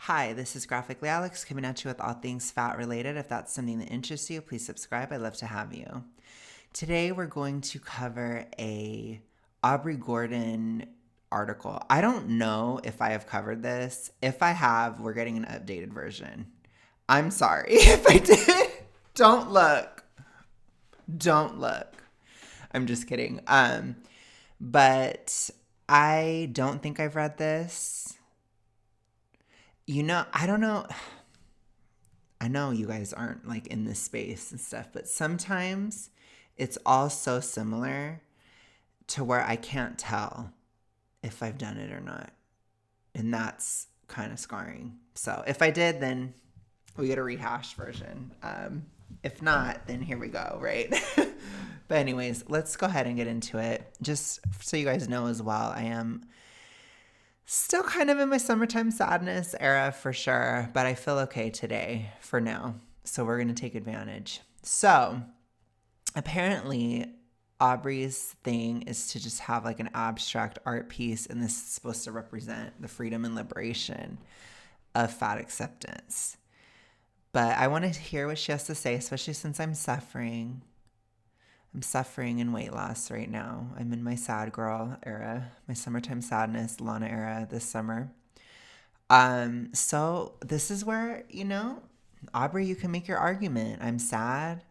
Hi, this is Graphically Alex coming at you with all things fat related. If that's something that interests you, please subscribe. I'd love to have you. Today we're going to cover a Aubrey Gordon article. I don't know if I have covered this. If I have, we're getting an updated version. I'm sorry if I did. Don't look. Don't look. I'm just kidding. But I don't think I've read this. I don't know. I know you guys aren't like in this space and stuff, but sometimes it's all so similar to where I can't tell if I've done it or not. And that's kind of scarring. So if I did, then we get a rehashed version. If not, then here we go, right? But anyways, let's go ahead and get into it. Just so you guys know as well, I am still kind of in my summertime sadness era for sure, but I feel okay today for now. So we're going to take advantage. So apparently, Aubrey's thing is to just have like an abstract art piece, and this is supposed to represent the freedom and liberation of fat acceptance. But I want to hear what she has to say, especially since I'm suffering. I'm suffering in weight loss right now. I'm in my sad girl era, my summertime sadness, Lana era this summer. So this is where, Aubrey, you can make your argument. I'm sad.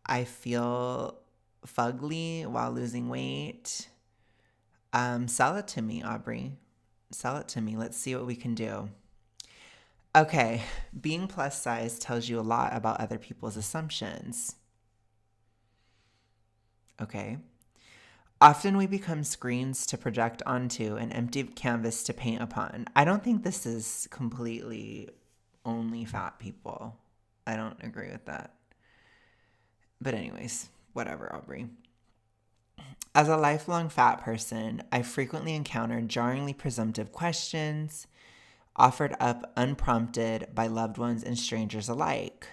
I feel fugly while losing weight. Sell it to me, Aubrey. Sell it to me. Let's see what we can do. Okay, being plus size tells you a lot about other people's assumptions. Okay. Often we become screens to project onto, an empty canvas to paint upon. I don't think this is completely only fat people. I don't agree with that. But anyways, whatever, Aubrey. As a lifelong fat person, I frequently encountered jarringly presumptive questions offered up unprompted by loved ones and strangers alike.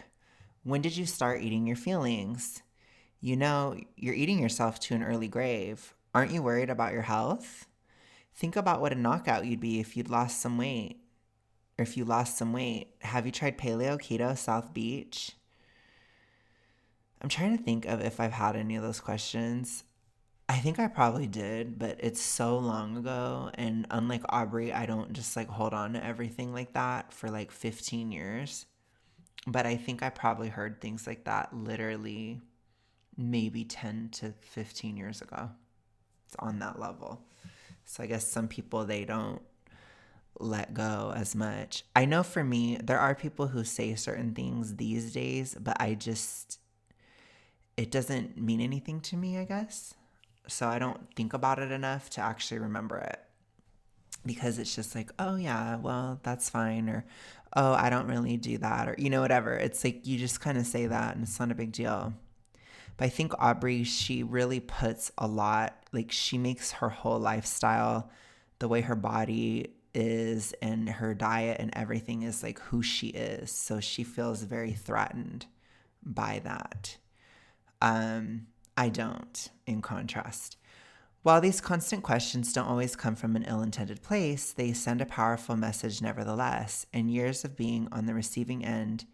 When did you start eating your feelings? You're eating yourself to an early grave. Aren't you worried about your health? Think about what a knockout you'd be if you'd lost some weight. Or if you lost some weight. Have you tried paleo, keto, South Beach? I'm trying to think of if I've had any of those questions. I think I probably did, but it's so long ago. And unlike Aubrey, I don't just like hold on to everything like that for like 15 years. But I think I probably heard things like that literally maybe 10 to 15 years ago. It's on that level. So I guess some people, they don't let go as much. I know for me, there are people who say certain things these days, but it doesn't mean anything to me, I guess. So I don't think about it enough to actually remember it. Because it's just like, oh yeah, well, that's fine. Or, oh, I don't really do that. Or, whatever. It's like you just kind of say that and it's not a big deal. But I think Aubrey, she really puts a lot, like she makes her whole lifestyle, the way her body is and her diet and everything is like who she is. So she feels very threatened by that. I don't, in contrast. While these constant questions don't always come from an ill-intended place, they send a powerful message nevertheless. And years of being on the receiving end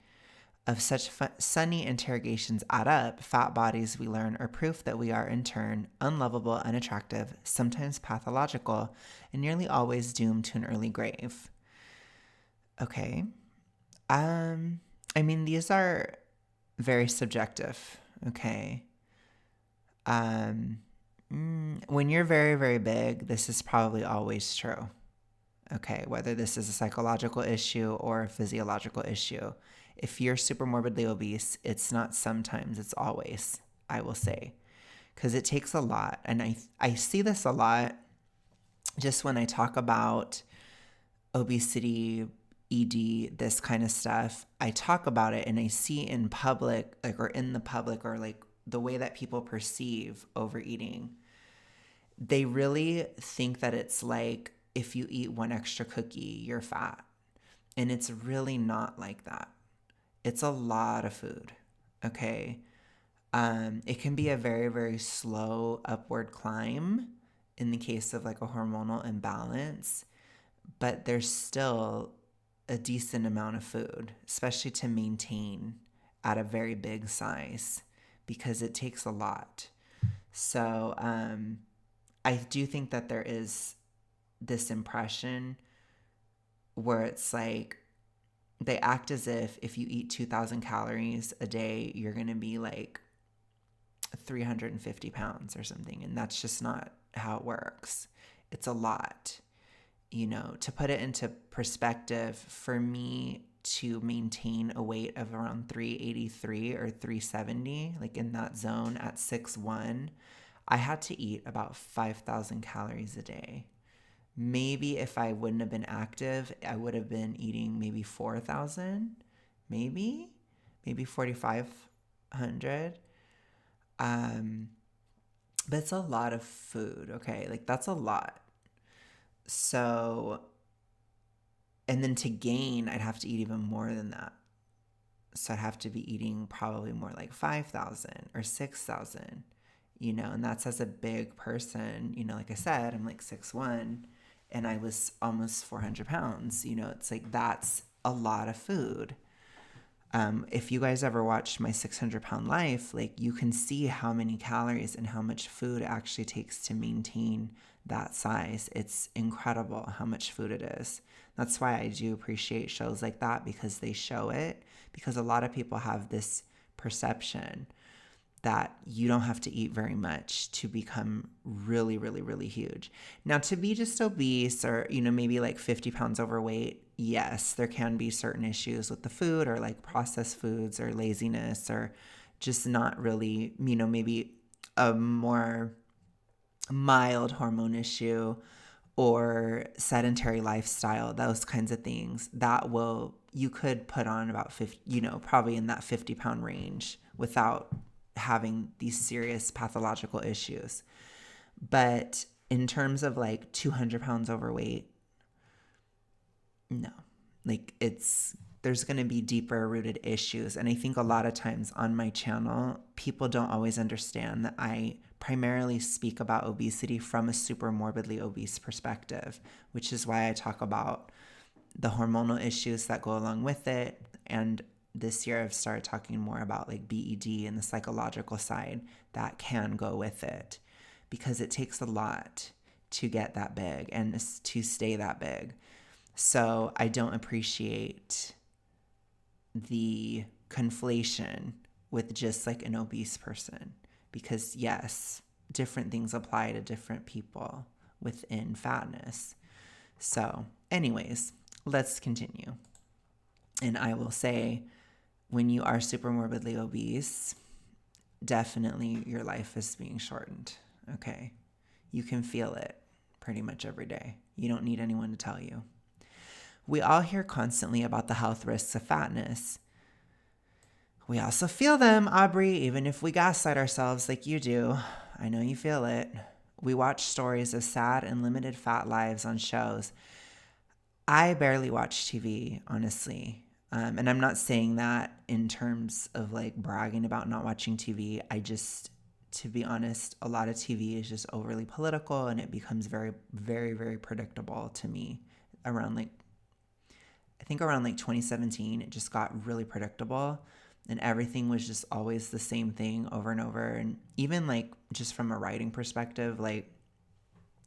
of such sunny interrogations add up. Fat bodies, we learn, are proof that we are in turn unlovable, unattractive, sometimes pathological, and nearly always doomed to an early grave. Okay. These are very subjective. Okay. When you're very, very big, this is probably always true. Okay. Whether this is a psychological issue or a physiological issue. If you're super morbidly obese, it's not sometimes, it's always, I will say. Because it takes a lot. And I see this a lot just when I talk about obesity, ED, this kind of stuff. I talk about it and I see in public, like, or in the public, or like the way that people perceive overeating. They really think that it's like if you eat one extra cookie, you're fat. And it's really not like that. It's a lot of food, okay? It can be a very, very slow upward climb in the case of like a hormonal imbalance, but there's still a decent amount of food, especially to maintain at a very big size, because it takes a lot. So I do think that there is this impression where it's like they act as if you eat 2,000 calories a day, you're going to be like 350 pounds or something. And that's just not how it works. It's a lot. You know, to put it into perspective, for me to maintain a weight of around 383 or 370, like in that zone at 6'1", I had to eat about 5,000 calories a day. Maybe if I wouldn't have been active, I would have been eating maybe 4,000, maybe 4,500. But it's a lot of food, okay? Like that's a lot. So, and then to gain, I'd have to eat even more than that. So I'd have to be eating probably more like 5,000 or 6,000, you know, and that's as a big person, you know, like I said, I'm like 6'1", and I was almost 400 pounds, you know, it's like, that's a lot of food. If you guys ever watched my 600-pound life, like you can see how many calories and how much food it actually takes to maintain that size. It's incredible how much food it is. That's why I do appreciate shows like that, because they show it, because a lot of people have this perception that you don't have to eat very much to become really, really, really huge. Now, to be just obese or, you know, maybe like 50 pounds overweight, yes, there can be certain issues with the food, or like processed foods, or laziness, or just not really, you know, maybe a more mild hormone issue or sedentary lifestyle, those kinds of things that you could put on about 50, you know, probably in that 50-pound range without having these serious pathological issues. But in terms of like 200 pounds overweight, no, like there's going to be deeper rooted issues. And I think a lot of times on my channel, people don't always understand that I primarily speak about obesity from a super morbidly obese perspective, which is why I talk about the hormonal issues that go along with it. And this year I've started talking more about like BED and the psychological side that can go with it, because it takes a lot to get that big and to stay that big. So I don't appreciate the conflation with just like an obese person, because yes, different things apply to different people within fatness. So anyways, let's continue. And I will say, when you are super morbidly obese, definitely your life is being shortened, okay? You can feel it pretty much every day. You don't need anyone to tell you. We all hear constantly about the health risks of fatness. We also feel them, Aubrey, even if we gaslight ourselves like you do. I know you feel it. We watch stories of sad and limited fat lives on shows. I barely watch TV, honestly. And I'm not saying that in terms of like bragging about not watching TV. To be honest, a lot of TV is just overly political, and it becomes very, very, very predictable to me around like 2017, it just got really predictable, and everything was just always the same thing over and over. And even like just from a writing perspective, like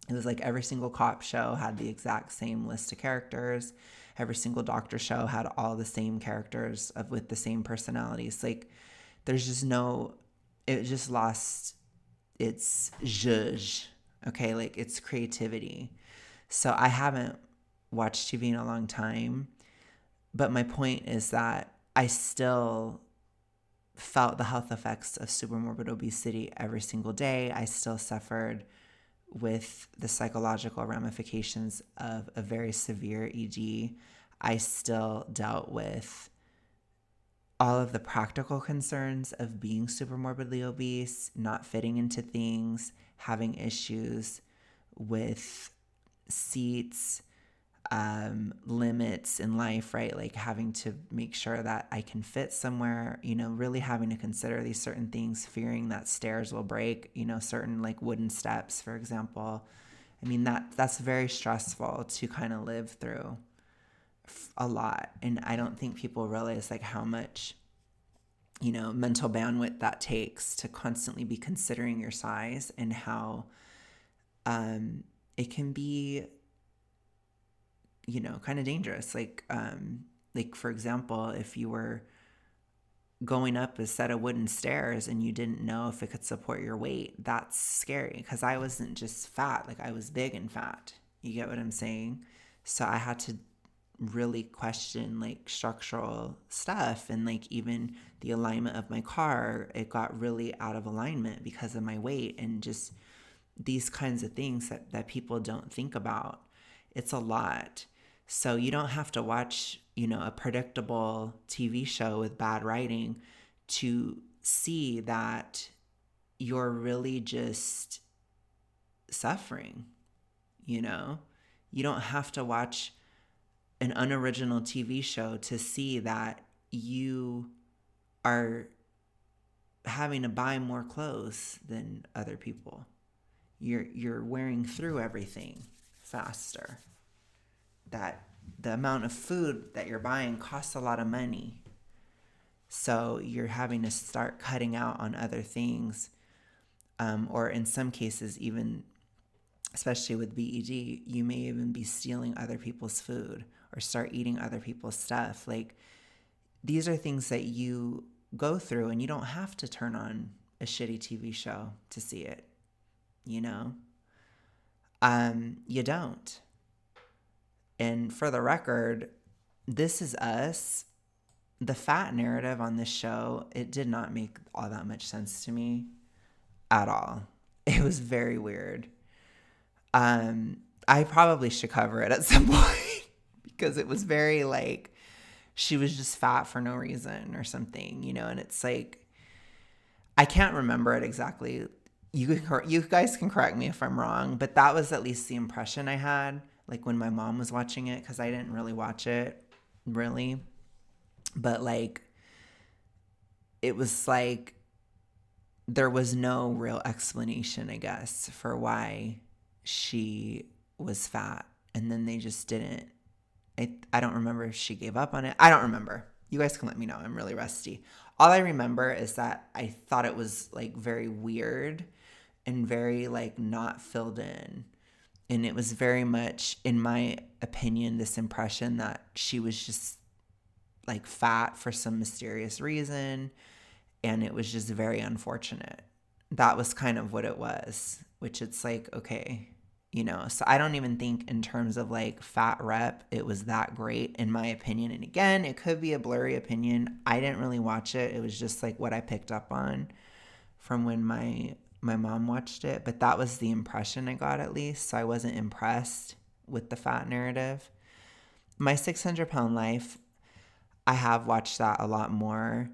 it was like every single cop show had the exact same list of characters. Every single doctor show had all the same characters with the same personalities. Like there's just it just lost its zhuzh, okay? Like its creativity. So I haven't watched TV in a long time, but my point is that I still felt the health effects of supermorbid obesity every single day. I still suffered with the psychological ramifications of a very severe ED. I still dealt with all of the practical concerns of being super morbidly obese, not fitting into things, having issues with seats, limits in life, right? Like having to make sure that I can fit somewhere, you know, really having to consider these certain things, fearing that stairs will break, you know, certain like wooden steps, for example. I mean, that's very stressful to kind of live through, a lot. And I don't think people realize like how much, mental bandwidth that takes to constantly be considering your size, and how it can be, kind of dangerous. Like for example, if you were going up a set of wooden stairs and you didn't know if it could support your weight, that's scary, because I wasn't just fat, like I was big and fat. You get what I'm saying? So I had to really question like structural stuff, and like even the alignment of my car, it got really out of alignment because of my weight, and just these kinds of things that people don't think about. It's a lot. So you don't have to watch, a predictable TV show with bad writing to see that you're really just suffering, You don't have to watch an unoriginal TV show to see that you are having to buy more clothes than other people. You're wearing through everything faster. That the amount of food that you're buying costs a lot of money. So you're having to start cutting out on other things. Or in some cases, even, especially with BED, you may even be stealing other people's food or start eating other people's stuff. Like, these are things that you go through, and you don't have to turn on a shitty TV show to see it, You don't. And for the record, This Is Us, the fat narrative on this show, it did not make all that much sense to me at all. It was very weird. I probably should cover it at some point because it was very like she was just fat for no reason or something, and it's like, I can't remember it exactly. You guys can correct me if I'm wrong, but that was at least the impression I had, like when my mom was watching it, because I didn't really watch it, really. But like, it was like there was no real explanation, I guess, for why she was fat. And then they just didn't. I don't remember if she gave up on it. I don't remember. You guys can let me know. I'm really rusty. All I remember is that I thought it was like very weird and very like not filled in. And it was very much, in my opinion, this impression that she was just like fat for some mysterious reason. And it was just very unfortunate. That was kind of what it was, which it's like, okay, so I don't even think in terms of like fat rep, it was that great in my opinion. And again, it could be a blurry opinion. I didn't really watch it. It was just like what I picked up on from when my mom watched it. But that was the impression I got, at least. So I wasn't impressed with the fat narrative. My 600-pound life, I have watched that a lot more.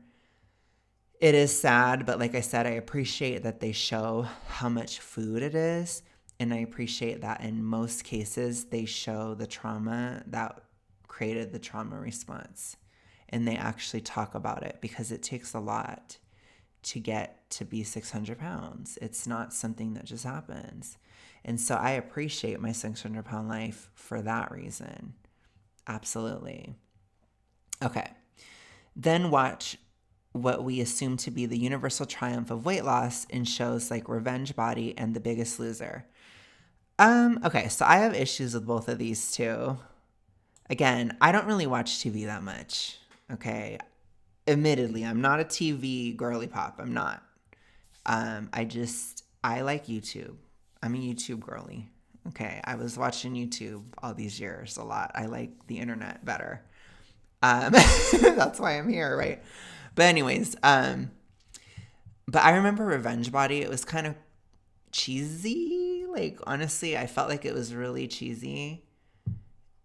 It is sad, but like I said, I appreciate that they show how much food it is. And I appreciate that in most cases, they show the trauma that created the trauma response. And they actually talk about it, because it takes a lot to get to be 600 pounds. It's not something that just happens. And so I appreciate my 600-pound life for that reason. Absolutely. Okay. Then watch what we assume to be the universal triumph of weight loss in shows like Revenge Body and The Biggest Loser. Okay, so I have issues with both of these too. Again, I don't really watch TV that much, okay? Admittedly, I'm not a TV girly pop. I'm not. I like YouTube. I'm a YouTube girly. Okay, I was watching YouTube all these years a lot. I like the internet better. That's why I'm here, right? But anyways, but I remember Revenge Body. It was kind of cheesy. Like, honestly, I felt like it was really cheesy.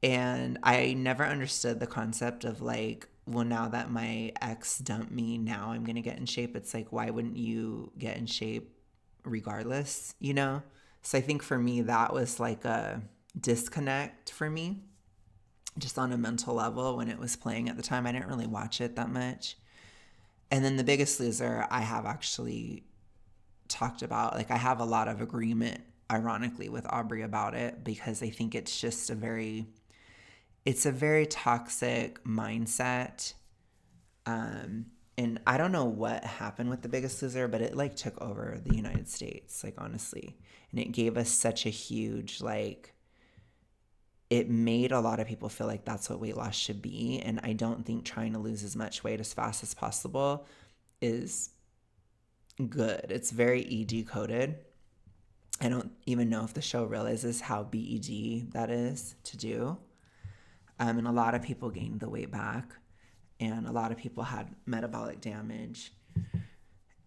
And I never understood the concept of like, well, now that my ex dumped me, now I'm going to get in shape. It's like, why wouldn't you get in shape regardless, So I think for me, that was like a disconnect for me, just on a mental level when it was playing at the time. I didn't really watch it that much. And then The Biggest Loser, I have actually talked about. Like, I have a lot of agreement, ironically, with Aubrey about it, because I think it's just it's a very toxic mindset. And I don't know what happened with The Biggest Loser, but it like took over the United States, like honestly. And it gave us such a huge, like, it made a lot of people feel like that's what weight loss should be. And I don't think trying to lose as much weight as fast as possible is good. It's very ED coded. I don't even know if the show realizes how BED that is to do. And a lot of people gained the weight back, and a lot of people had metabolic damage.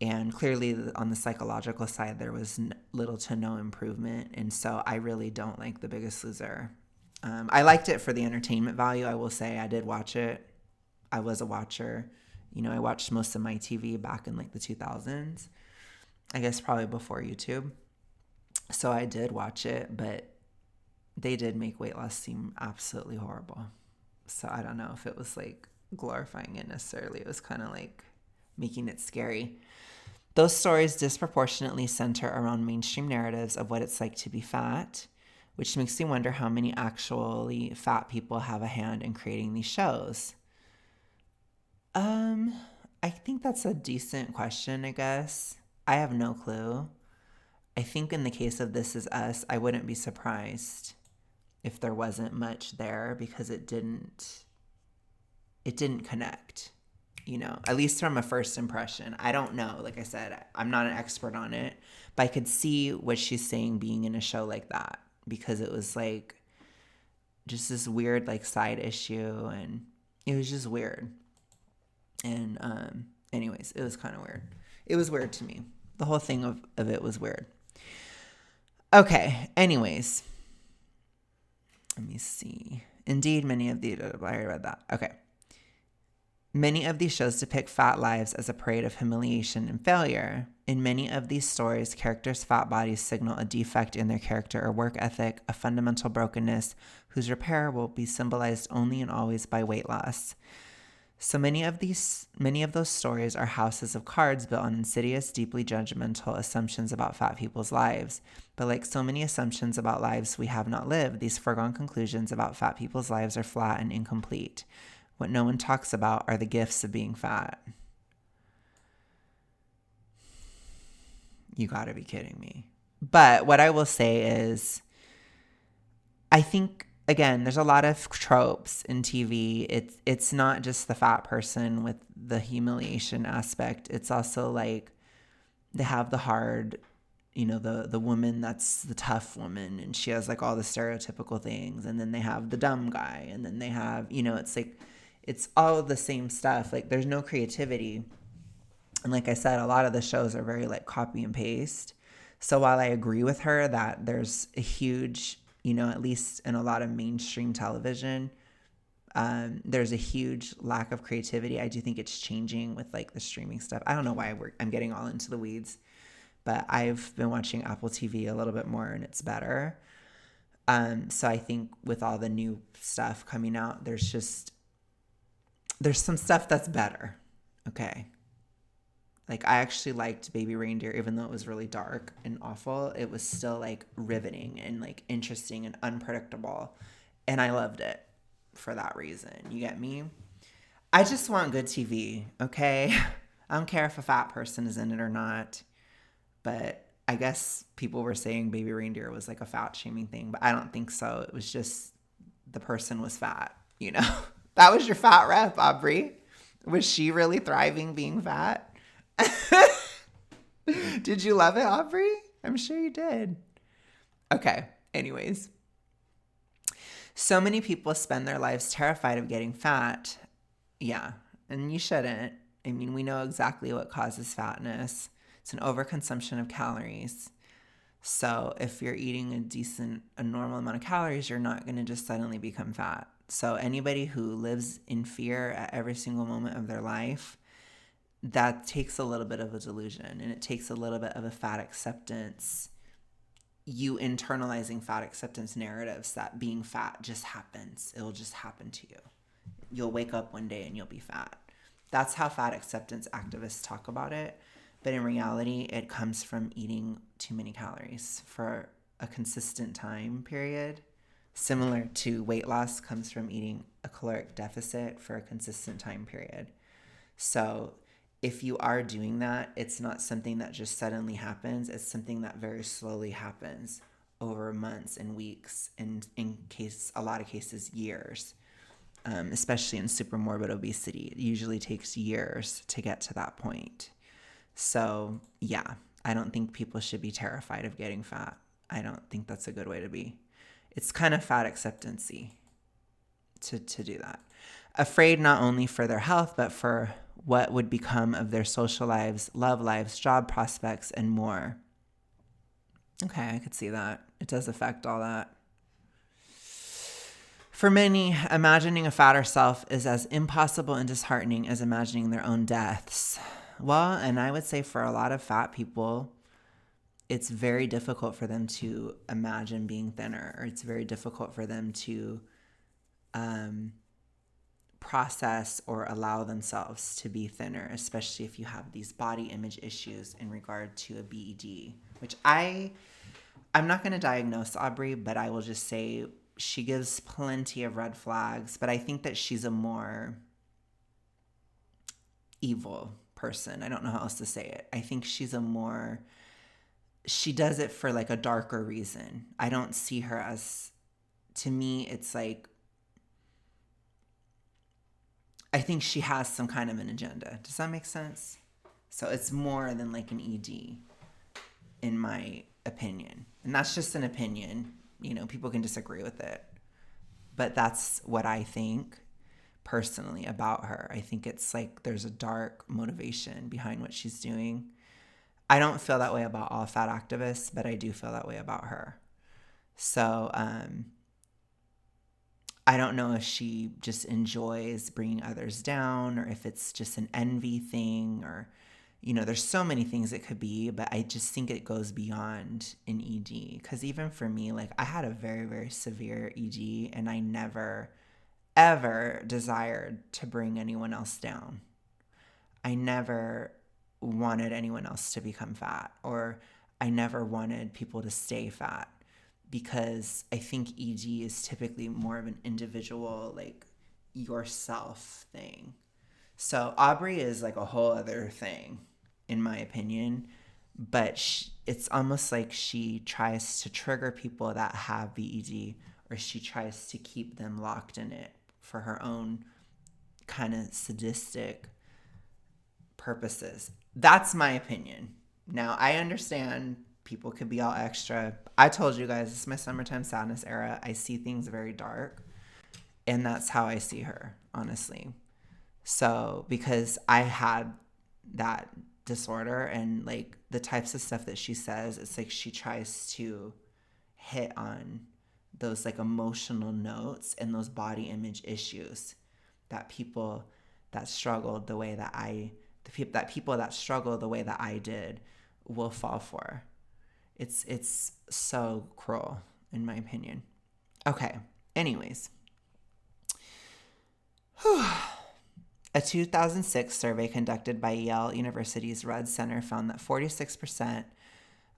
And clearly on the psychological side, there was little to no improvement. And so I really don't like The Biggest Loser. I liked it for the entertainment value, I will say. I did watch it. I was a watcher. You know, I watched most of my TV back in like the 2000s. I guess probably before YouTube. So I did watch it, but they did make weight loss seem absolutely horrible. So I don't know if it was like glorifying it necessarily. It was kind of like making it scary. Those stories disproportionately center around mainstream narratives of what it's like to be fat, which makes me wonder how many actually fat people have a hand in creating these shows. I think that's a decent question, I guess. I have no clue. I think in the case of This Is Us, I wouldn't be surprised if there wasn't much there because it didn't connect, you know, at least from a first impression. I don't know. Like I said, I'm not an expert on it, but I could see what she's saying being in a show like that because it was like just this weird like side issue, and it was just weird. And anyways, it was kind of weird. It was weird to me. The whole thing of it was weird. Okay, anyways. Let me see. Indeed, many of the... I already read that. Okay. Many of these shows depict fat lives as a parade of humiliation and failure. In many of these stories, characters' fat bodies signal a defect in their character or work ethic, a fundamental brokenness whose repair will be symbolized only and always by weight loss. So many of those stories are houses of cards built on insidious, deeply judgmental assumptions about fat people's lives. But like so many assumptions about lives we have not lived, these foregone conclusions about fat people's lives are flat and incomplete. What no one talks about are the gifts of being fat. You gotta be kidding me. But what I will say is, I think, again, there's a lot of tropes in TV. It's not just the fat person with the humiliation aspect. It's also like they have the hard, you know, the woman that's the tough woman, and she has like all the stereotypical things. And then they have the dumb guy, and then they have, you know, it's like, it's all the same stuff. Like there's no creativity. And like I said, a lot of the shows are very like copy and paste. So while I agree with her that there's a huge, you know, at least in a lot of mainstream television, there's a huge lack of creativity. I do think it's changing with like the streaming stuff. I don't know why I'm getting all into the weeds, but I've been watching Apple TV a little bit more and it's better. So I think with all the new stuff coming out, there's some stuff that's better. Okay. Like I actually liked Baby Reindeer, even though it was really dark and awful. It was still like riveting and like interesting and unpredictable. And I loved it for that reason. You get me? I just want good TV, okay? I don't care if a fat person is in it or not. But I guess people were saying Baby Reindeer was like a fat shaming thing, but I don't think so. It was just the person was fat, you know? That was your fat rep, Aubrey. Was she really thriving being fat? Did you love it, Aubrey? I'm sure you did. Okay, anyways. So many people spend their lives terrified of getting fat. Yeah, and you shouldn't. I mean, we know exactly what causes fatness. It's an overconsumption of calories. So if you're eating a normal amount of calories, you're not going to just suddenly become fat. So anybody who lives in fear at every single moment of their life, that takes a little bit of a delusion, and it takes a little bit of a fat acceptance. You internalizing fat acceptance narratives that being fat just happens. It'll just happen to you. You'll wake up one day and you'll be fat. That's how fat acceptance activists talk about it. But in reality, it comes from eating too many calories for a consistent time period. Similar to weight loss comes from eating a caloric deficit for a consistent time period. So if you are doing that, it's not something that just suddenly happens. It's something that very slowly happens over months and weeks, and in a lot of cases, years. Especially in super morbid obesity, it usually takes years to get to that point. So yeah, I don't think people should be terrified of getting fat. I don't think that's a good way to be. It's kind of fat acceptancy to do that. Afraid not only for their health, but for what would become of their social lives, love lives, job prospects, and more. Okay, I could see that. It does affect all that. For many, imagining a fatter self is as impossible and disheartening as imagining their own deaths. Well, and I would say for a lot of fat people, it's very difficult for them to imagine being thinner, or it's very difficult for them to process or allow themselves to be thinner, especially if you have these body image issues in regard to a BED, which I'm not going to diagnose Aubrey, but I will just say she gives plenty of red flags, but I think that she's a more evil person. I don't know how else to say it. I think she does it for like a darker reason. I don't see her as, to me, it's like, I think she has some kind of an agenda. Does that make sense? So it's more than like an ED, in my opinion. And that's just an opinion. You know, people can disagree with it. But that's what I think personally about her. I think it's like there's a dark motivation behind what she's doing. I don't feel that way about all fat activists, but I do feel that way about her. So I don't know if she just enjoys bringing others down, or if it's just an envy thing, or, you know, there's so many things it could be, but I just think it goes beyond an ED. Because even for me, like, I had a very, very severe ED, and I never, ever desired to bring anyone else down. I never wanted anyone else to become fat, or I never wanted people to stay fat, because I think ED is typically more of an individual, like, yourself thing. So Aubrey is like a whole other thing, in my opinion, but it's almost like she tries to trigger people that have BED, or she tries to keep them locked in it for her own kind of sadistic purposes. That's my opinion. Now, I understand people could be all extra. I told you guys, it's my summertime sadness era. I see things very dark, and that's how I see her, honestly. So, because I had that disorder, and like the types of stuff that she says, it's like she tries to hit on those like emotional notes and those body image issues that people that struggled the way that people that struggle the way that I did will fall for. It's so cruel, in my opinion. Okay. Anyways. A 2006 survey conducted by Yale University's Rudd Center found that 46%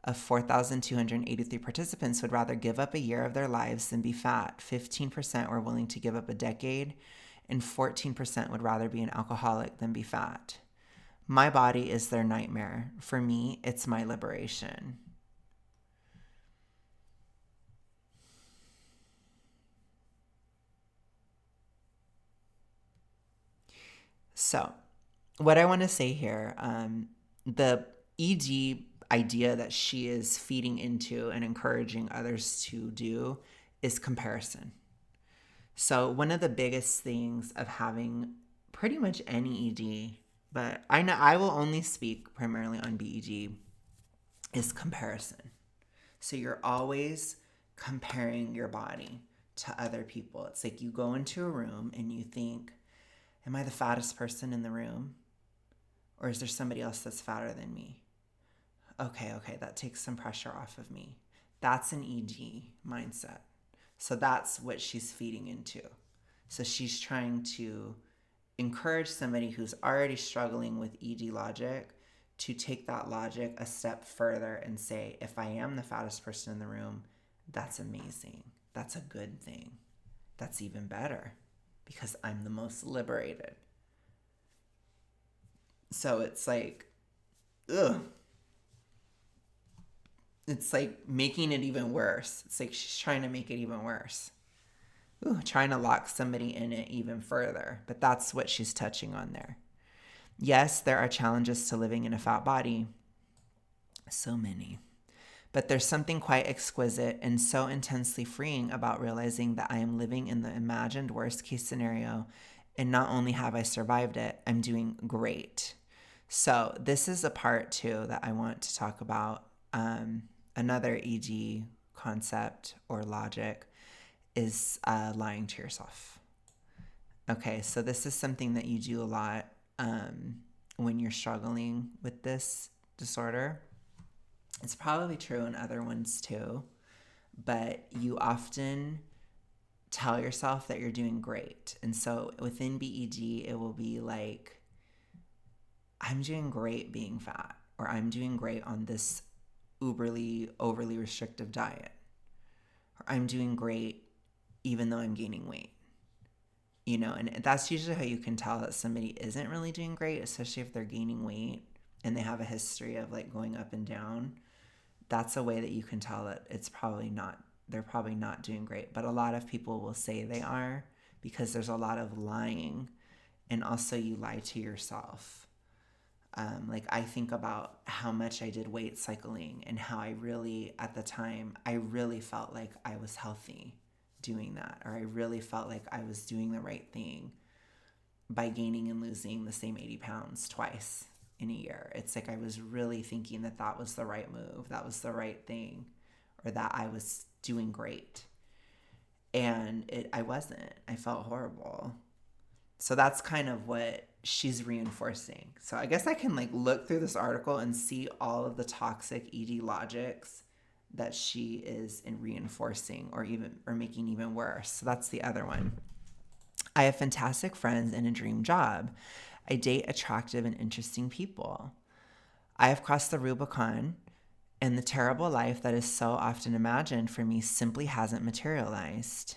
of 4,283 participants would rather give up a year of their lives than be fat. 15% were willing to give up a decade, and 14% would rather be an alcoholic than be fat. My body is their nightmare. For me, it's my liberation. So, what I want to say here, the ED idea that she is feeding into and encouraging others to do is comparison. So, one of the biggest things of having pretty much any ED, but I know I will only speak primarily on BED, is comparison. So, you're always comparing your body to other people. It's like you go into a room and you think, am I the fattest person in the room? Or is there somebody else that's fatter than me? Okay, that takes some pressure off of me. That's an ED mindset. So that's what she's feeding into. So she's trying to encourage somebody who's already struggling with ED logic to take that logic a step further and say, if I am the fattest person in the room, that's amazing. That's a good thing. That's even better because I'm the most liberated. So it's like, ugh. It's like making it even worse. It's like she's trying to make it even worse. Ooh, trying to lock somebody in it even further. But that's what she's touching on there. Yes, there are challenges to living in a fat body. So many. But there's something quite exquisite and so intensely freeing about realizing that I am living in the imagined worst case scenario. And not only have I survived it, I'm doing great. So this is a part too that I want to talk about. Another ED concept or logic is lying to yourself. Okay, so this is something that you do a lot when you're struggling with this disorder. It's probably true in other ones too, but you often tell yourself that you're doing great. And so within BED, it will be like, I'm doing great being fat, or I'm doing great on this overly restrictive diet, or I'm doing great even though I'm gaining weight. You know, and that's usually how you can tell that somebody isn't really doing great, especially if they're gaining weight and they have a history of like going up and down. That's a way that you can tell that they're probably not doing great. But a lot of people will say they are because there's a lot of lying, and also you lie to yourself. Like I think about how much I did weight cycling and how at the time, I really felt like I was healthy doing that, or I really felt like I was doing the right thing by gaining and losing the same 80 pounds twice in a year. It's like I was really thinking that that was the right move, that was the right thing, or that I was doing great. And I wasn't. I felt horrible. So that's kind of what she's reinforcing. So I guess I can like look through this article and see all of the toxic ED logics that she is in reinforcing or making even worse. So that's the other one. I have fantastic friends and a dream job. I date attractive and interesting people. I have crossed the Rubicon, and the terrible life that is so often imagined for me simply hasn't materialized.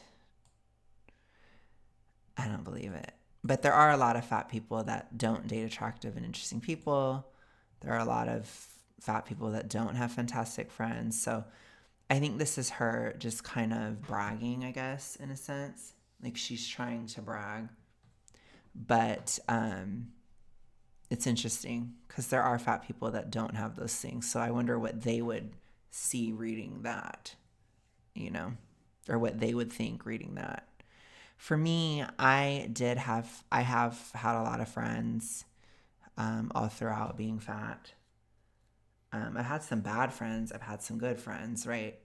I don't believe it. But there are a lot of fat people that don't date attractive and interesting people. There are a lot of fat people that don't have fantastic friends. So I think this is her just kind of bragging, I guess, in a sense. Like she's trying to brag. But it's interesting because there are fat people that don't have those things. So I wonder what they would see reading that, you know, or what they would think reading that. For me, I have had a lot of friends all throughout being fat. I've had some bad friends. I've had some good friends, right?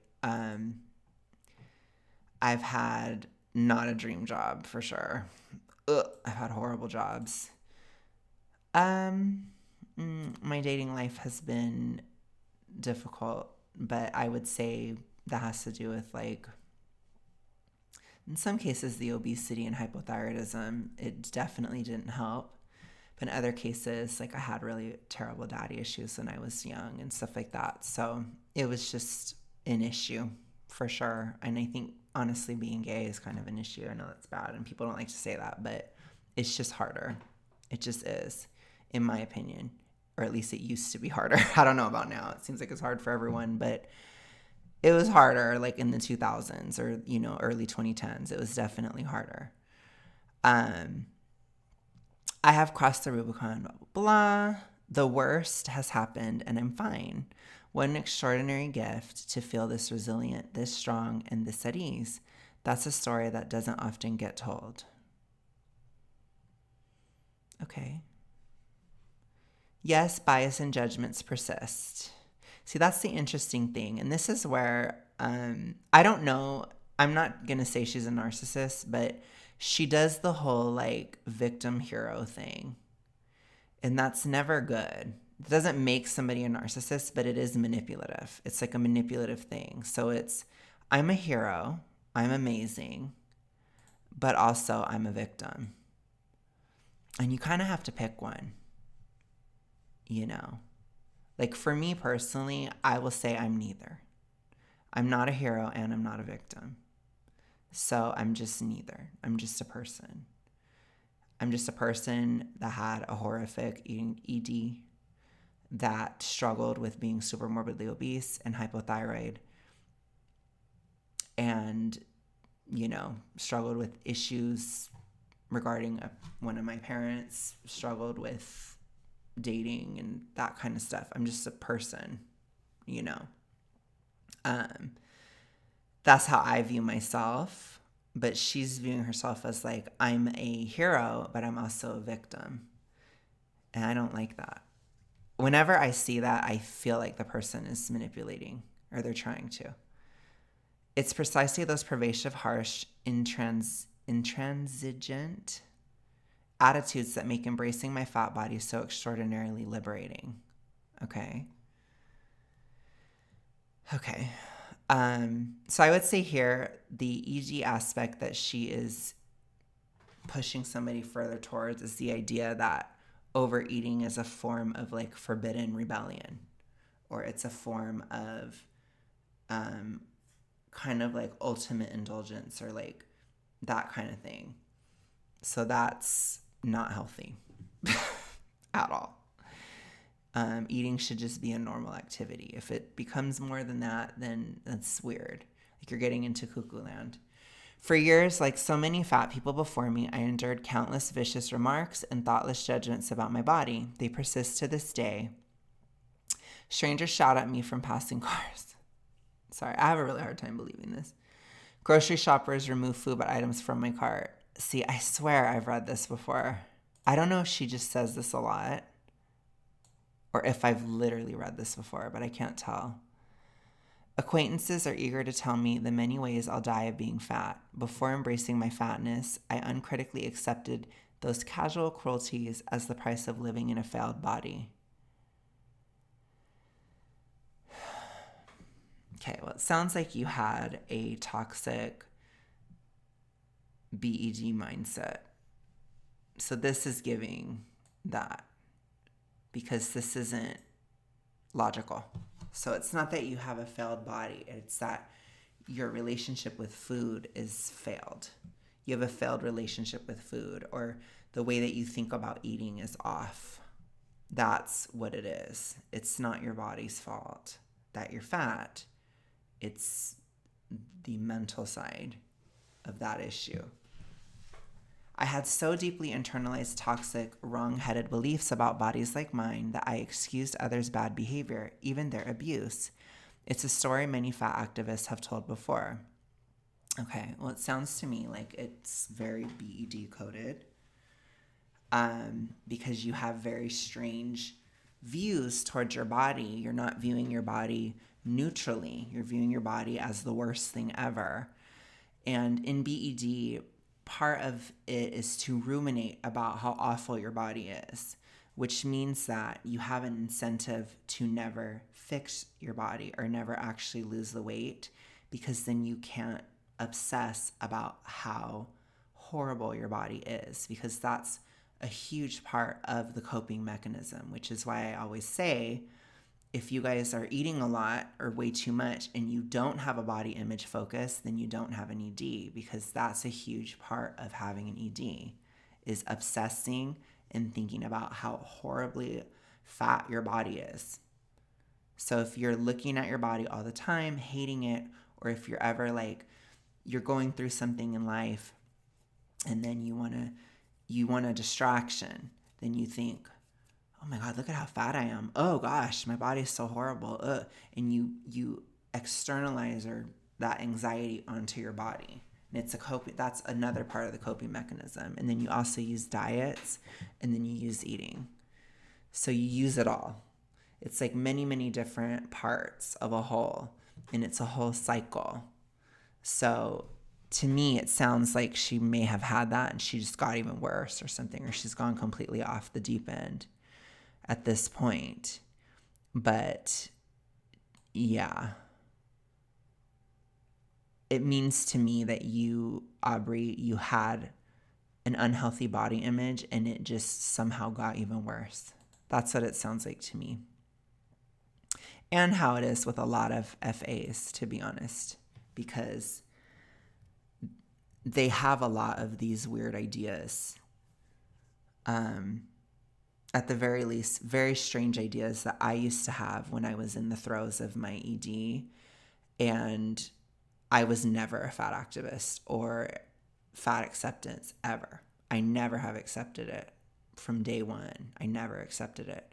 I've had not a dream job for sure. I've had horrible jobs. My dating life has been difficult, but I would say that has to do with like, in some cases, the obesity and hypothyroidism, it definitely didn't help. But in other cases, like I had really terrible daddy issues when I was young and stuff like that. So it was just an issue for sure. And I think honestly being gay is kind of an issue. I know that's bad and people don't like to say that, but it's just harder. It just is, in my opinion. Or at least it used to be harder. I don't know about now. It seems like it's hard for everyone, but it was harder like in the 2000s or, you know, early 2010s. It was definitely harder. I have crossed the Rubicon, blah, blah, blah. The worst has happened and I'm fine. What an extraordinary gift to feel this resilient, this strong, and this at ease. That's a story that doesn't often get told. Okay. Yes, bias and judgments persist. See, that's the interesting thing. And this is where I don't know. I'm not going to say she's a narcissist, but she does the whole like victim hero thing. And that's never good. It doesn't make somebody a narcissist, but it is manipulative. It's like a manipulative thing. So it's, I'm a hero, I'm amazing, but also I'm a victim. And you kind of have to pick one, you know? Like for me personally, I will say I'm neither. I'm not a hero and I'm not a victim. So I'm just neither. I'm just a person. I'm just a person that had a horrific ED, that struggled with being super morbidly obese and hypothyroid, and, struggled with issues regarding one of my parents, struggled with dating and that kind of stuff. I'm just a person, you know. That's how I view myself. But she's viewing herself as like, I'm a hero, but I'm also a victim. And I don't like that. Whenever I see that, I feel like the person is manipulating, or they're trying to. It's precisely those pervasive, harsh, intransigent attitudes that make embracing my fat body so extraordinarily liberating. Okay. So I would say here, the EG aspect that she is pushing somebody further towards is the idea that overeating is a form of like forbidden rebellion, or it's a form of kind of like ultimate indulgence, or like that kind of thing. So that's not healthy at all. Eating should just be a normal activity. If it becomes more than that, then that's weird. Like you're getting into cuckoo land. For years, like so many fat people before me, I endured countless vicious remarks and thoughtless judgments about my body. They persist to this day. Strangers shout at me from passing cars. Sorry, I have a really hard time believing this. Grocery shoppers remove food items from my cart. See, I swear I've read this before. I don't know if she just says this a lot, or if I've literally read this before, but I can't tell. Acquaintances are eager to tell me the many ways I'll die of being fat. Before embracing my fatness, I uncritically accepted those casual cruelties as the price of living in a failed body. Okay, well, it sounds like you had a toxic BED mindset. So this is giving that, because this isn't logical. So it's not that you have a failed body. It's that your relationship with food is failed. You have a failed relationship with food, or the way that you think about eating is off. That's what it is. It's not your body's fault that you're fat. It's the mental side of that issue. I had so deeply internalized toxic, wrong-headed beliefs about bodies like mine that I excused others' bad behavior, even their abuse. It's a story many fat activists have told before. Okay, well, it sounds to me like it's very BED coded, because you have very strange views towards your body. You're not viewing your body neutrally. You're viewing your body as the worst thing ever. And in BED, part of it is to ruminate about how awful your body is, which means that you have an incentive to never fix your body or never actually lose the weight, because then you can't obsess about how horrible your body is, because that's a huge part of the coping mechanism, which is why I always say, if you guys are eating a lot or way too much and you don't have a body image focus, then you don't have an ED, because that's a huge part of having an ED, is obsessing and thinking about how horribly fat your body is. So if you're looking at your body all the time, hating it, or if you're ever like, you're going through something in life and then you want a distraction, then you think, oh my God, look at how fat I am. Oh gosh, my body's so horrible. Ugh. And you externalize that anxiety onto your body. And that's another part of the coping mechanism. And then you also use diets, and then you use eating. So you use it all. It's like many, many different parts of a whole, and it's a whole cycle. So to me, it sounds like she may have had that and she just got even worse or something, or she's gone completely off the deep end at this point. But yeah, it means to me that you, Aubrey, you had an unhealthy body image and it just somehow got even worse. That's what it sounds like to me. And how it is with a lot of FAs, to be honest, because they have a lot of these weird ideas. At the very least, very strange ideas that I used to have when I was in the throes of my ED. And I was never a fat activist or fat acceptance ever. I never have accepted it from day one. I never accepted it.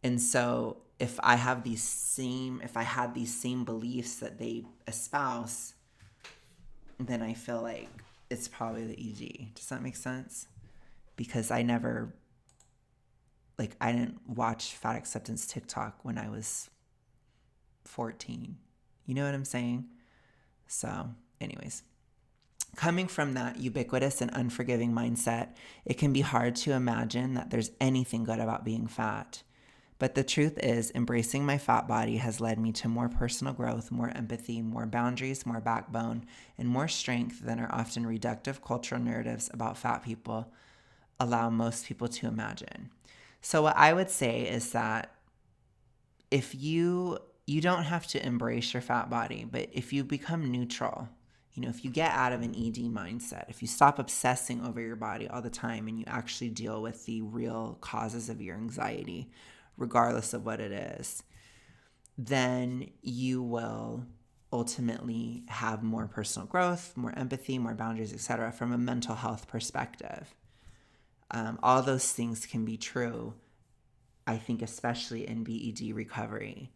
And so if I had these same beliefs that they espouse, then I feel like it's probably the ED. Does that make sense? Because I didn't watch fat acceptance TikTok when I was 14. You know what I'm saying? So, anyways, coming from that ubiquitous and unforgiving mindset, it can be hard to imagine that there's anything good about being fat. But the truth is, embracing my fat body has led me to more personal growth, more empathy, more boundaries, more backbone, and more strength than our often reductive cultural narratives about fat people allow most people to imagine. So what I would say is that if you don't have to embrace your fat body, but if you become neutral, if you get out of an ED mindset, if you stop obsessing over your body all the time and you actually deal with the real causes of your anxiety, regardless of what it is, then you will ultimately have more personal growth, more empathy, more boundaries, etc. from a mental health perspective. All those things can be true, I think, especially in BED recovery.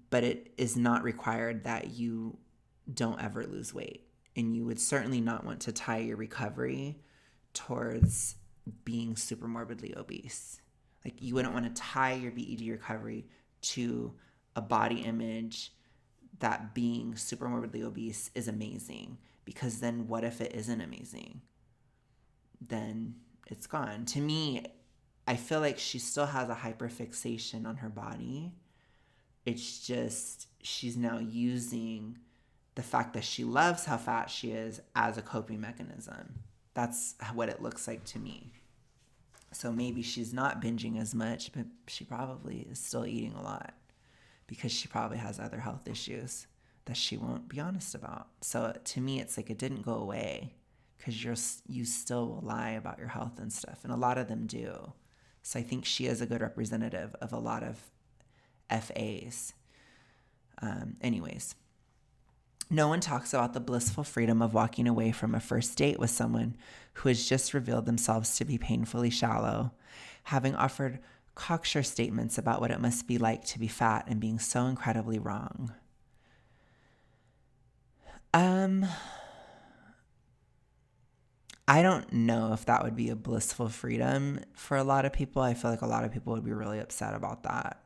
But it is not required that you don't ever lose weight. And you would certainly not want to tie your recovery towards being super morbidly obese. Like, you wouldn't want to tie your BED recovery to a body image that being super morbidly obese is amazing. Because then what if it isn't amazing? Then it's gone. To me, I feel like she still has a hyperfixation on her body. It's just she's now using the fact that she loves how fat she is as a coping mechanism. That's what it looks like to me. So maybe she's not binging as much, but she probably is still eating a lot because she probably has other health issues that she won't be honest about. So to me, it's like it didn't go away because you still will lie about your health and stuff, and a lot of them do. So I think she is a good representative of a lot of FAs. Anyways, no one talks about the blissful freedom of walking away from a first date with someone who has just revealed themselves to be painfully shallow, having offered cocksure statements about what it must be like to be fat and being so incredibly wrong. I don't know if that would be a blissful freedom for a lot of people. I feel like a lot of people would be really upset about that.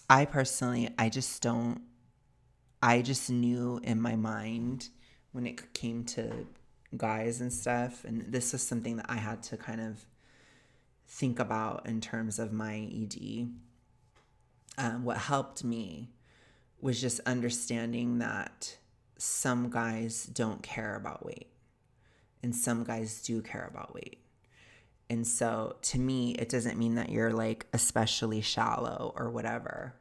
I personally, I just knew in my mind when it came to guys and stuff, and this was something that I had to kind of think about in terms of my ED. What helped me was just understanding that some guys don't care about weight and some guys do care about weight. And so to me, it doesn't mean that you're like especially shallow or whatever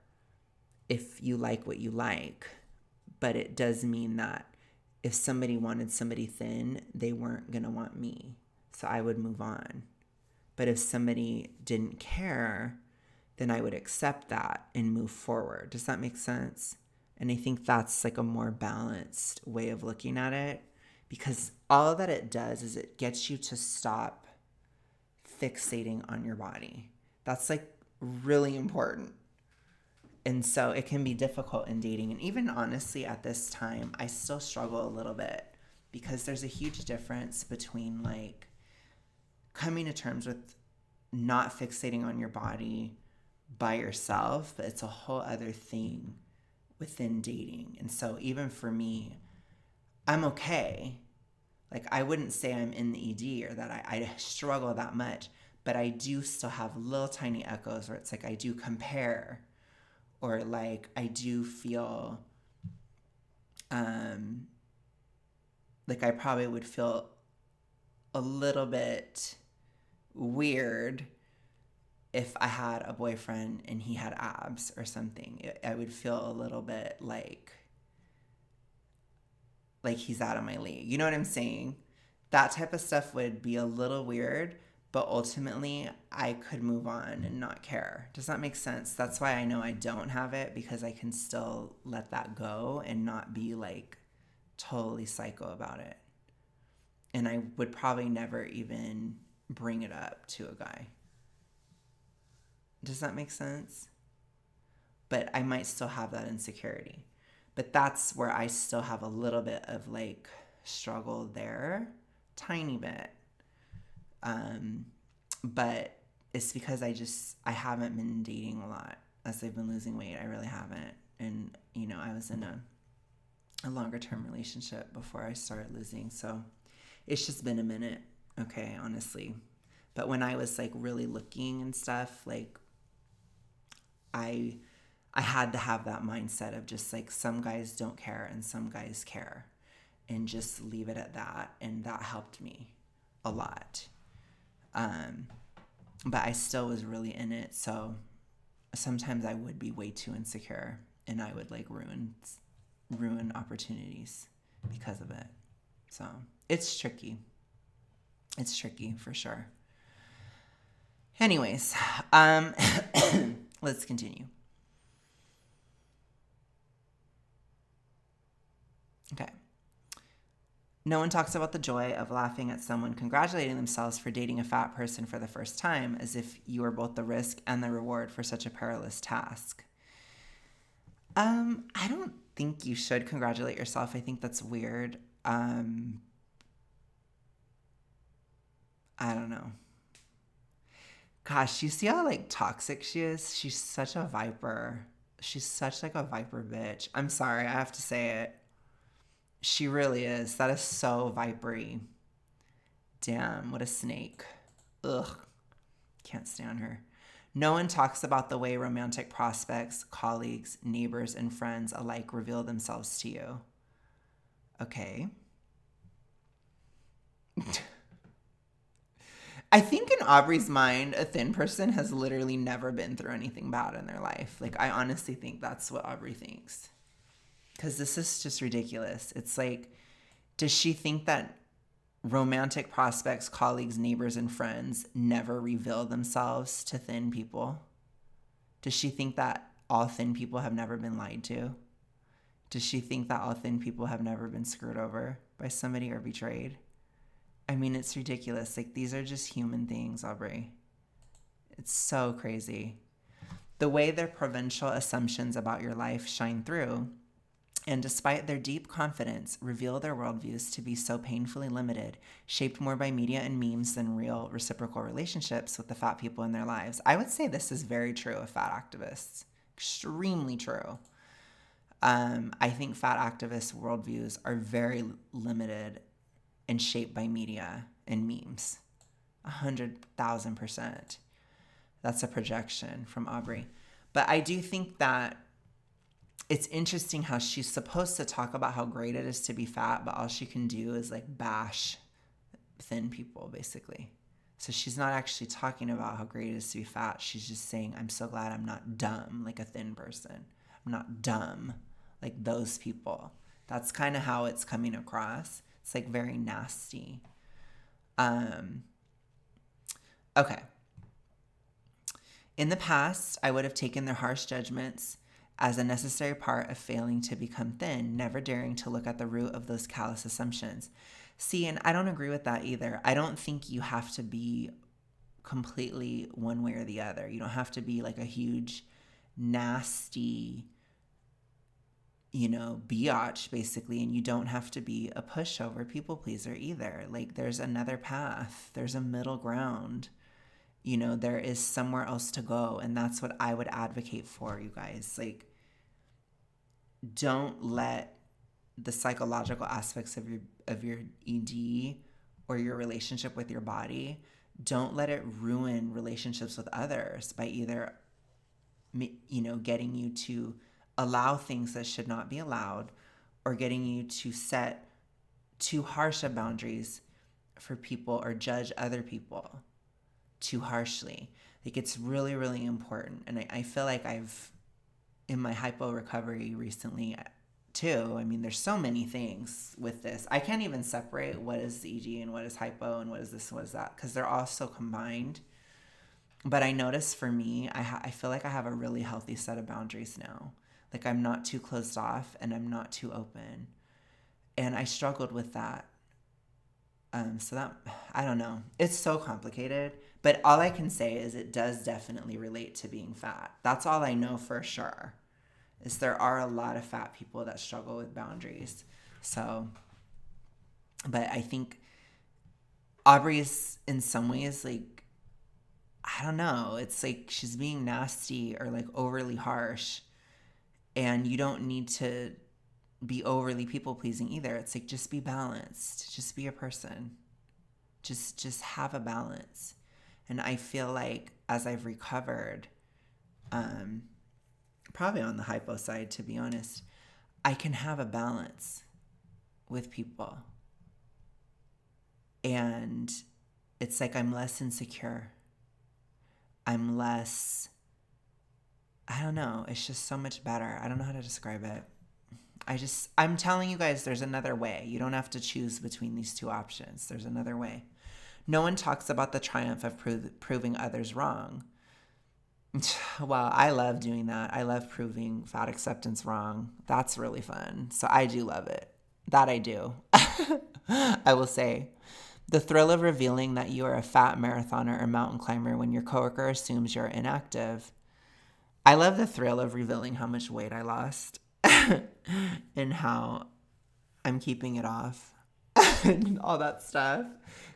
if you like what you like. But it does mean that if somebody wanted somebody thin, they weren't going to want me. So I would move on. But if somebody didn't care, then I would accept that and move forward. Does that make sense? And I think that's like a more balanced way of looking at it, because all that it does is it gets you to stop fixating on your body. That's like really important. And so it can be difficult in dating. And even honestly, at this time, I still struggle a little bit because there's a huge difference between like coming to terms with not fixating on your body by yourself, but it's a whole other thing within dating. And so even for me, I'm okay. Like, I wouldn't say I'm in the ED or that I struggle that much, but I do still have little tiny echoes where it's like I do compare, or like I do feel like I probably would feel a little bit weird if I had a boyfriend and he had abs or something, I would feel a little bit like he's out of my league. You know what I'm saying? That type of stuff would be a little weird, but ultimately I could move on and not care. Does that make sense? That's why I know I don't have it, because I can still let that go and not be like totally psycho about it. And I would probably never even bring it up to a guy. Does that make sense? But I might still have that insecurity. But that's where I still have a little bit of like struggle there, tiny bit. But it's because I haven't been dating a lot as I've been losing weight. I really haven't. And, you know, I was in a longer term relationship before I started losing. So it's just been a minute, okay, honestly. But when I was like really looking and stuff, like I had to have that mindset of just like some guys don't care and some guys care, and just leave it at that. And that helped me a lot. But I still was really in it. So sometimes I would be way too insecure and I would like ruin opportunities because of it. So it's tricky. It's tricky for sure. Anyways, let's continue. Okay. No one talks about the joy of laughing at someone congratulating themselves for dating a fat person for the first time, as if you are both the risk and the reward for such a perilous task. I don't think you should congratulate yourself. I think that's weird. I don't know. Gosh, you see how like toxic she is? She's such a viper. She's such like a viper bitch. I'm sorry, I have to say it. She really is. That is so vipery. Damn, what a snake. Ugh. Can't stand her. No one talks about the way romantic prospects, colleagues, neighbors, and friends alike reveal themselves to you. Okay. I think in Aubrey's mind, a thin person has literally never been through anything bad in their life. Like, I honestly think that's what Aubrey thinks. Because this is just ridiculous. It's like, does she think that romantic prospects, colleagues, neighbors, and friends never reveal themselves to thin people? Does she think that all thin people have never been lied to? Does she think that all thin people have never been screwed over by somebody or betrayed? I mean, it's ridiculous. Like, these are just human things, Aubrey. It's so crazy. The way their provincial assumptions about your life shine through, and despite their deep confidence, reveal their worldviews to be so painfully limited, shaped more by media and memes than real reciprocal relationships with the fat people in their lives. I would say this is very true of fat activists. Extremely true. I think fat activists' worldviews are very limited and shaped by media and memes. 100,000%. That's a projection from Aubrey. But I do think that it's interesting how she's supposed to talk about how great it is to be fat, but all she can do is like bash thin people, basically. So she's not actually talking about how great it is to be fat. She's just saying, I'm so glad I'm not dumb like a thin person. I'm not dumb like those people. That's kind of how it's coming across. It's like very nasty. Okay. In the past, I would have taken their harsh judgments as a necessary part of failing to become thin, never daring to look at the root of those callous assumptions. See, and I don't agree with that either. I don't think you have to be completely one way or the other. You don't have to be like a huge, nasty, biatch, basically, and you don't have to be a pushover people pleaser either. Like, there's another path. There's a middle ground. There is somewhere else to go, and that's what I would advocate for, you guys. Like, don't let the psychological aspects of your ED or your relationship with your body, don't let it ruin relationships with others by either getting you to allow things that should not be allowed, or getting you to set too harsh of boundaries for people or judge other people too harshly. Like, it's really, really important. And I feel like in my hypo recovery recently too, I mean, there's so many things with this. I can't even separate what is ED and what is hypo and what is this and what is that, because they're all so combined. But I notice for me, I feel like I have a really healthy set of boundaries now. Like, I'm not too closed off and I'm not too open. And I struggled with that. So that, I don't know. It's so complicated. But all I can say is it does definitely relate to being fat. That's all I know for sure. Is there are a lot of fat people that struggle with boundaries. So, but I think Aubrey's in some ways like, I don't know, it's like she's being nasty or like overly harsh, and you don't need to be overly people pleasing either. It's like, just be balanced, just be a person, just have a balance. And I feel like as I've recovered, probably on the hypo side, to be honest, I can have a balance with people. And it's like I'm less insecure. I'm less, I don't know, it's just so much better. I don't know how to describe it. I'm telling you guys, there's another way. You don't have to choose between these two options. There's another way. No one talks about the triumph of proving others wrong. Well, I love doing that. I love proving fat acceptance wrong. That's really fun. So I do love it. That I do. I will say. The thrill of revealing that you are a fat marathoner or mountain climber when your coworker assumes you're inactive. I love the thrill of revealing how much weight I lost and how I'm keeping it off and all that stuff,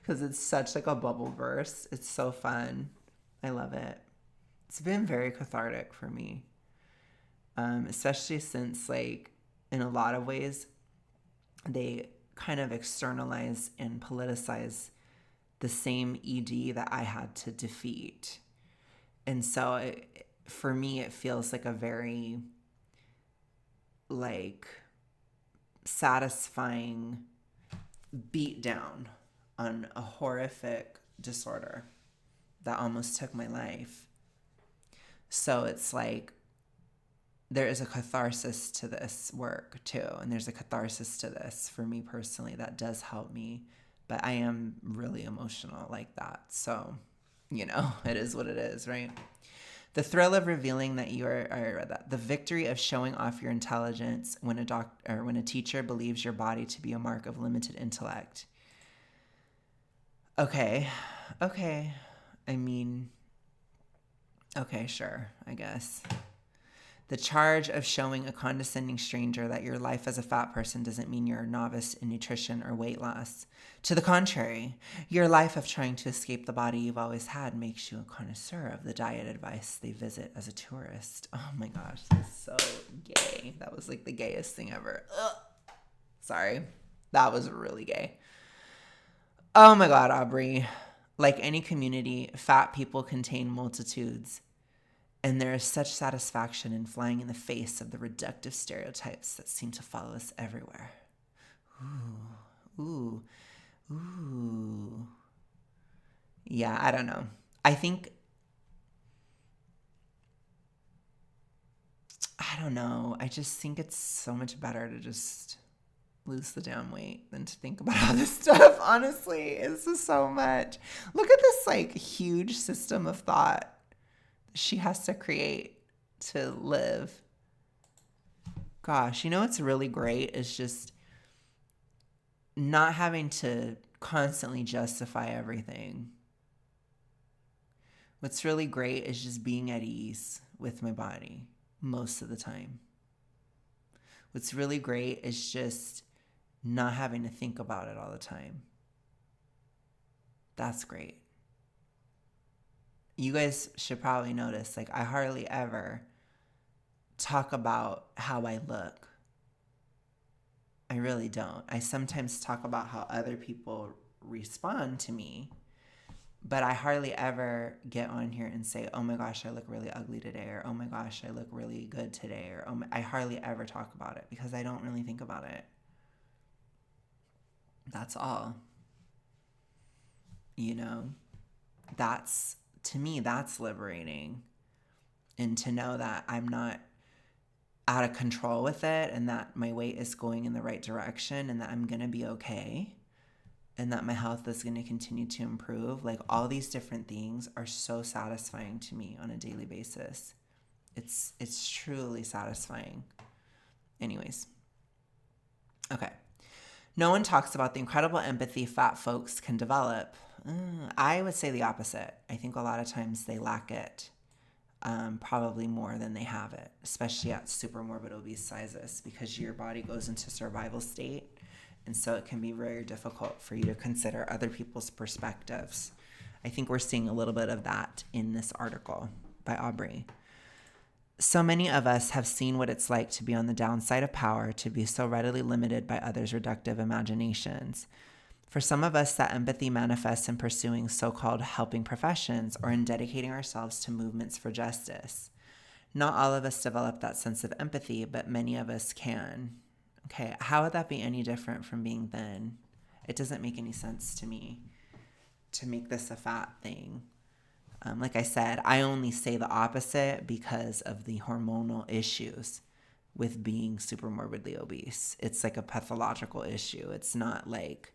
because it's such like a bubble burst. It's so fun. I love it. It's been very cathartic for me, especially since, like, in a lot of ways, they kind of externalize and politicize the same ED that I had to defeat. And so for me, it feels like a very, like, satisfying beat down on a horrific disorder that almost took my life. So it's like there is a catharsis to this work too. And there's a catharsis to this for me personally that does help me. But I am really emotional like that. So, it is what it is, right? The thrill of revealing that you are, I read that. The victory of showing off your intelligence when a teacher believes your body to be a mark of limited intellect. Okay. I mean, okay, sure, I guess. The charge of showing a condescending stranger that your life as a fat person doesn't mean you're a novice in nutrition or weight loss. To the contrary, your life of trying to escape the body you've always had makes you a connoisseur of the diet advice they visit as a tourist. Oh my gosh, that's so gay. That was like the gayest thing ever. Ugh. Sorry, that was really gay. Oh my God, Aubrey. Like any community, fat people contain multitudes. And there is such satisfaction in flying in the face of the reductive stereotypes that seem to follow us everywhere. Ooh. Yeah, I don't know. I don't know. I just think it's so much better to just lose the damn weight than to think about all this stuff. Honestly, it's just so much. Look at this like huge system of thought she has to create to live. Gosh, what's really great is just not having to constantly justify everything. What's really great is just being at ease with my body most of the time. What's really great is just not having to think about it all the time. That's great. You guys should probably notice, like, I hardly ever talk about how I look. I really don't. I sometimes talk about how other people respond to me, but I hardly ever get on here and say, oh my gosh, I look really ugly today, or oh my gosh, I look really good today, or I hardly ever talk about it because I don't really think about it. That's all. That's to me, that's liberating. And to know that I'm not out of control with it, and that my weight is going in the right direction, and that I'm going to be okay, and that my health is going to continue to improve. Like, all these different things are so satisfying to me on a daily basis. It's truly satisfying. Anyways. Okay. No one talks about the incredible empathy fat folks can develop. I would say the opposite. I think a lot of times they lack it, probably more than they have it, especially at super morbid obese sizes, because your body goes into survival state. And so it can be very difficult for you to consider other people's perspectives. I think we're seeing a little bit of that in this article by Aubrey. So many of us have seen what it's like to be on the downside of power, to be so readily limited by others' reductive imaginations. For some of us, that empathy manifests in pursuing so-called helping professions or in dedicating ourselves to movements for justice. Not all of us develop that sense of empathy, but many of us can. Okay, how would that be any different from being thin? It doesn't make any sense to me to make this a fat thing. Like I said, I only say the opposite because of the hormonal issues with being super morbidly obese. It's like a pathological issue. It's not like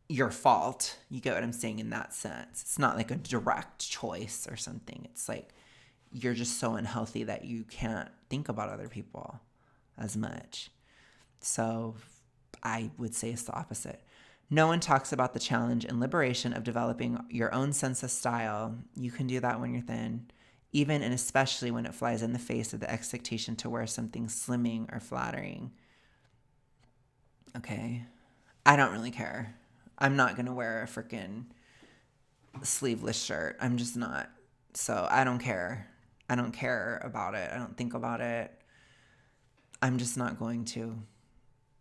your fault. You get what I'm saying in that sense. It's not like a direct choice or something. It's like you're just so unhealthy that you can't think about other people as much. So I would say it's the opposite. No one talks about the challenge and liberation of developing your own sense of style. You can do that when you're thin, even and especially when it flies in the face of the expectation to wear something slimming or flattering. Okay, I don't really care. I'm not going to wear a freaking sleeveless shirt. I'm just not. So I don't care. I don't care about it. I don't think about it. I'm just not going to.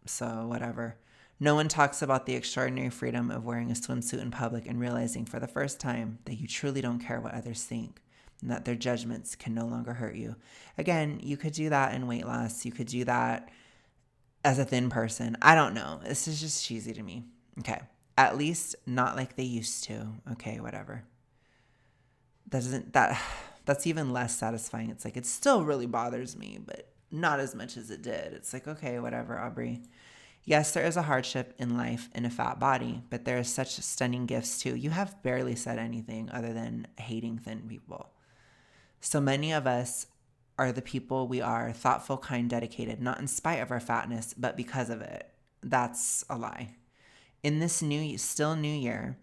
So whatever. No one talks about the extraordinary freedom of wearing a swimsuit in public and realizing for the first time that you truly don't care what others think and that their judgments can no longer hurt you. Again, you could do that in weight loss. You could do that as a thin person. I don't know. This is just cheesy to me. Okay. At least not like they used to. Okay, whatever. That's even less satisfying. It's like, it still really bothers me, but not as much as it did. It's like, okay, whatever, Aubrey. Yes, there is a hardship in life in a fat body, but there are such stunning gifts too. You have barely said anything other than hating thin people. So many of us are the people we are, thoughtful, kind, dedicated, not in spite of our fatness, but because of it. That's a lie. In this still new year,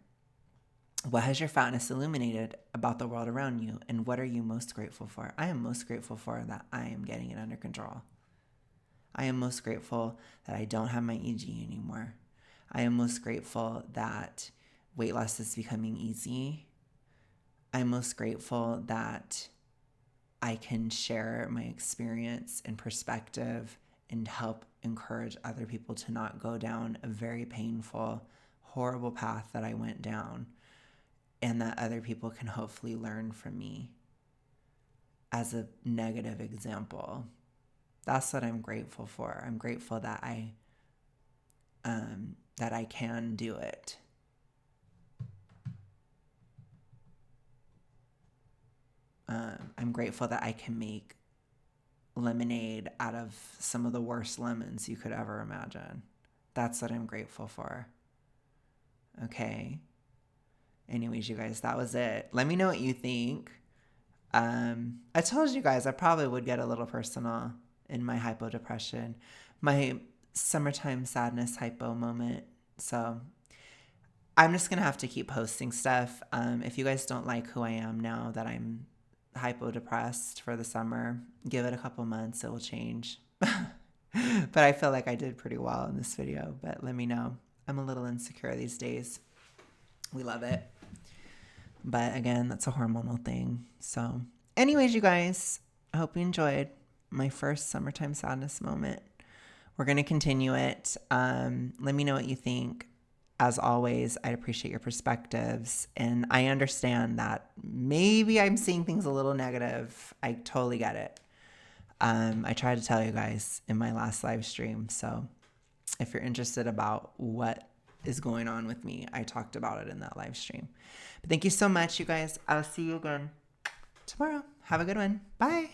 what has your fatness illuminated about the world around you, and what are you most grateful for? I am most grateful for that I am getting it under control. I am most grateful that I don't have my EG anymore. I am most grateful that weight loss is becoming easy. I'm most grateful that I can share my experience and perspective and help encourage other people to not go down a very painful, horrible path that I went down, and that other people can hopefully learn from me as a negative example. That's what I'm grateful for. I'm grateful that I can do it. I'm grateful that I can make lemonade out of some of the worst lemons you could ever imagine. That's what I'm grateful for. Okay. Anyways, you guys, that was it. Let me know what you think. I told you guys I probably would get a little personal in my hypodepression, my summertime sadness hypo moment. So I'm just going to have to keep posting stuff. If you guys don't like who I am now that I'm hypo-depressed for the summer, give it a couple months, it will change. But I feel like I did pretty well in this video, but let me know. I'm a little insecure these days. We love it. But again, that's a hormonal thing. So anyways, you guys, I hope you enjoyed my first summertime sadness moment. We're going to continue it. Let me know what you think. As always, I appreciate your perspectives, and I understand that maybe I'm seeing things a little negative. I totally get it. I tried to tell you guys in my last live stream, so if you're interested about what is going on with me. I talked about it in that live stream. But thank you so much, you guys. I'll see you again tomorrow. Have a good one. Bye.